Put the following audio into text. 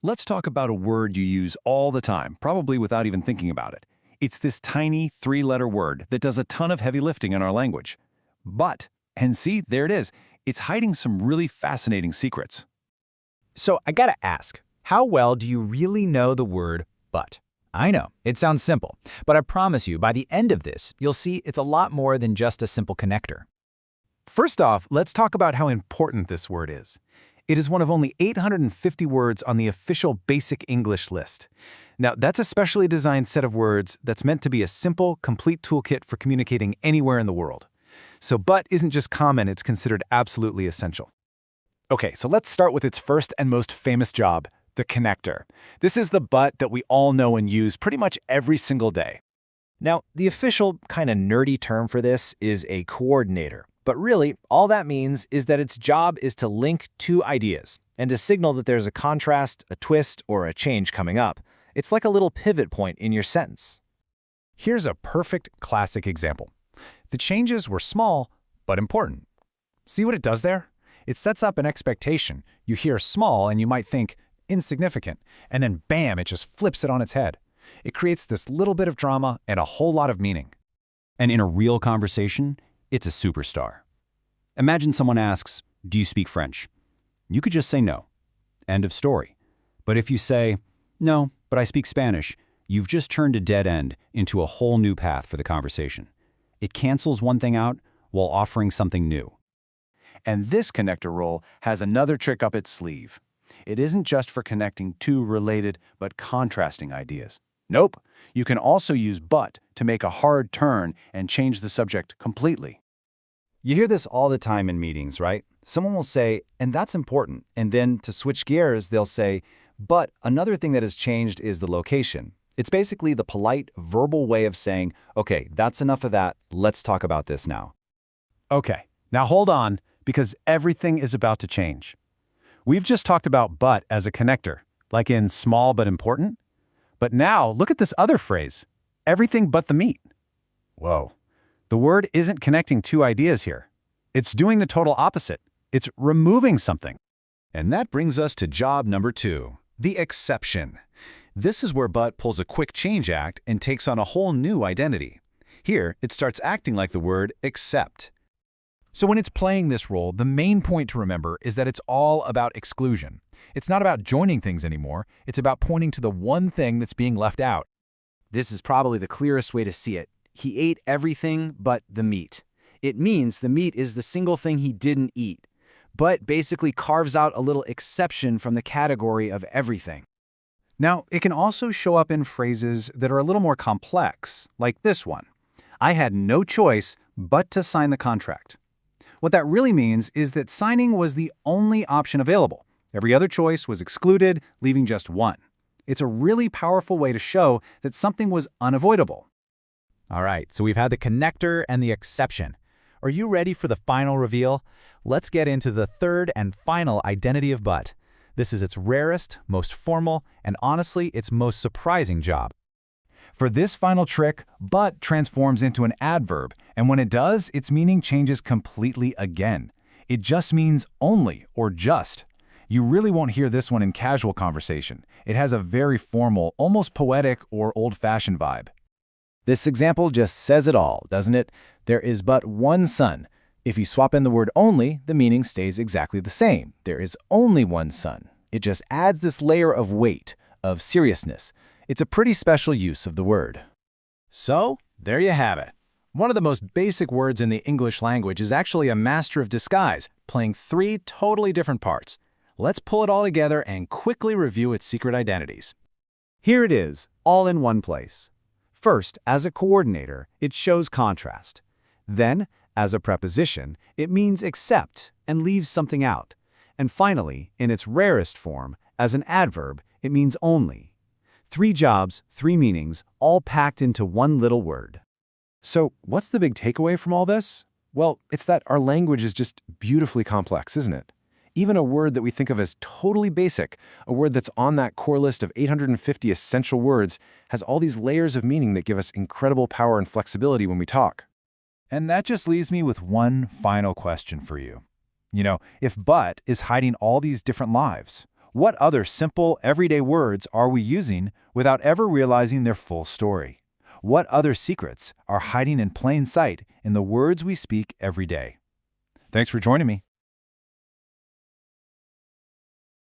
Let's talk about a word you use all the time, probably without even thinking about it. It's this tiny three-letter word that does a ton of heavy lifting in our language. But, and see, there it is. It's hiding some really fascinating secrets. So I gotta ask, how well do you really know the word but? I know, it sounds simple, but I promise you, by the end of this, you'll see it's a lot more than just a simple connector. First off, let's talk about how important this word is. It is one of only 850 words on the official Basic English list. Now, that's a specially designed set of words that's meant to be a simple, complete toolkit for communicating anywhere in the world. So but isn't just common, it's considered absolutely essential. Okay, so let's start with its first and most famous job, the connector. This is the but that we all know and use pretty much every single day. Now, the official, kind of nerdy term for this is a coordinator. But really, all that means is that its job is to link two ideas and to signal that there's a contrast, a twist, or a change coming up. It's like a little pivot point in your sentence. Here's a perfect classic example. The changes were small, but important. See what it does there? It sets up an expectation. You hear small and you might think insignificant, and then bam, it just flips it on its head. It creates this little bit of drama and a whole lot of meaning. And in a real conversation, it's a superstar. Imagine someone asks, "Do you speak French?" You could just say no. End of story. But if you say, "No, but I speak Spanish," you've just turned a dead end into a whole new path for the conversation. It cancels one thing out while offering something new. And this connector role has another trick up its sleeve. It isn't just for connecting two related but contrasting ideas. Nope, you can also use but to make a hard turn and change the subject completely. You hear this all the time in meetings, right? Someone will say, and that's important, and then to switch gears, they'll say, but another thing that has changed is the location. It's basically the polite, verbal way of saying, okay, that's enough of that, let's talk about this now. Okay, now hold on, because everything is about to change. We've just talked about but as a connector, like in small but important. But now, look at this other phrase, everything but the meat. Whoa. The word isn't connecting two ideas here. It's doing the total opposite. It's removing something. And that brings us to job number 2, the exception. This is where but pulls a quick change act and takes on a whole new identity. Here, it starts acting like the word except. So when it's playing this role, the main point to remember is that it's all about exclusion. It's not about joining things anymore. It's about pointing to the one thing that's being left out. This is probably the clearest way to see it. He ate everything but the meat. It means the meat is the single thing he didn't eat, but basically carves out a little exception from the category of everything. Now, it can also show up in phrases that are a little more complex, like this one. I had no choice but to sign the contract. What that really means is that signing was the only option available. Every other choice was excluded, leaving just one. It's a really powerful way to show that something was unavoidable. All right, so we've had the connector and the exception. Are you ready for the final reveal? Let's get into the third and final identity of but. This is its rarest, most formal, and honestly, its most surprising job. For this final trick, but transforms into an adverb, and when it does, its meaning changes completely again. It just means only or just. You really won't hear this one in casual conversation. It has a very formal, almost poetic or old-fashioned vibe. This example just says it all, doesn't it? There is but one sun. If you swap in the word only, the meaning stays exactly the same. There is only one sun. It just adds this layer of weight, of seriousness. It's a pretty special use of the word. So, there you have it. One of the most basic words in the English language is actually a master of disguise, playing three totally different parts. Let's pull it all together and quickly review its secret identities. Here it is, all in one place. First, as a coordinator, it shows contrast. Then, as a preposition, it means except and leaves something out. And finally, in its rarest form, as an adverb, it means only. 3 jobs, 3 meanings, all packed into one little word. So, what's the big takeaway from all this? Well, it's that our language is just beautifully complex, isn't it? Even a word that we think of as totally basic, a word that's on that core list of 850 essential words, has all these layers of meaning that give us incredible power and flexibility when we talk. And that just leaves me with one final question for you. If but is hiding all these different lives, What other simple, everyday words are we using without ever realizing their full story? What other secrets are hiding in plain sight in the words we speak every day? Thanks for joining me.